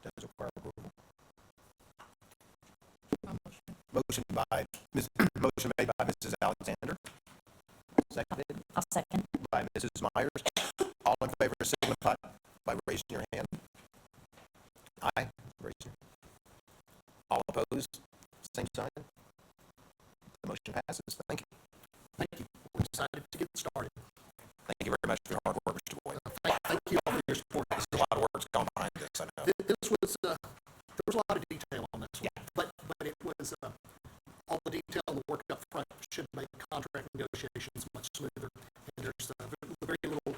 Does require approval. Motion made by Mrs. Alexander. Seconded I'll second. by Mrs. Myers. All in favor signify by raising your hand. Aye. Raise your. All opposed? Same sign. The motion passes. Thank you. Thank you. We're excited to get started. Thank you very much for your hard work, Mr. Boyd. Thank you all for your support. There's a lot of work's gone behind this, I know. This was there was a lot of detail on this one, but it was all the detail and the work up front should make contract negotiations much smoother. And there's very little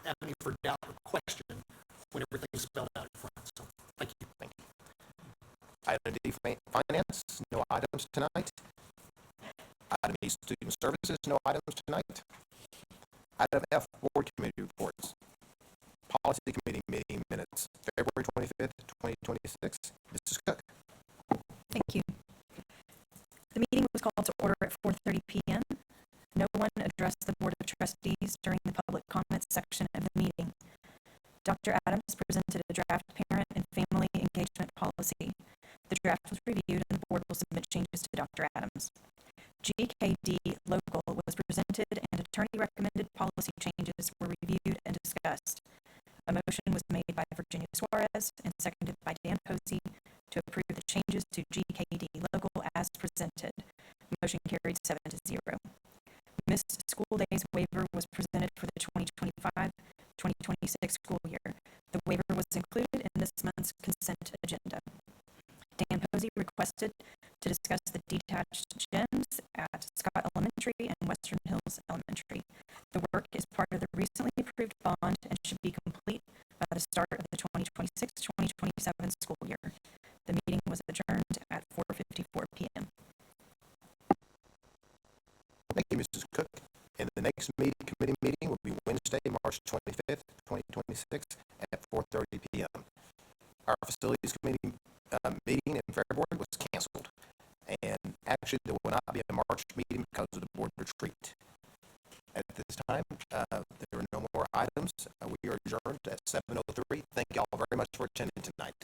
avenue for doubt or question when everything's spelled out in front. So thank you. Thank you. Item D, finance, no items tonight. Item E, student services, no items tonight. Item F, board committee reports. Policy committee meeting minutes, February 25th, 2026. Mrs. Cook. Thank you. The meeting was called to order at 4:30 p.m. No one addressed the Board of Trustees during the public comments section of the meeting. Dr. Adams presented a draft parent and family engagement policy. The draft was reviewed and the board will submit changes to Dr. Adams. GKD local was presented and attorney-recommended policy changes were reviewed and discussed. A motion was made by Virginia Suarez and seconded by Dan Posey to approve the changes to GKD local as presented. Motion carried 7-0. Missed school days waiver was presented for the 2025-2026 school year. The waiver was included in this month's consent agenda. Dan Posey requested to discuss the detached gyms at Scott Elementary and Western Hills Elementary. The work is part of the recently approved bond and should be complete by the start of the 2026-2027 school year. The meeting was adjourned at 4:54 p.m. Thank you, Mrs. Cook. And the next committee meeting will be Wednesday, March 25th, 2026 at 4:30 p.m. Our facilities committee meeting in February was canceled. And actually, there will not be a March meeting because of the board retreat. At this time, there are no more items. We are adjourned at 7:03. Thank you all very much for attending tonight.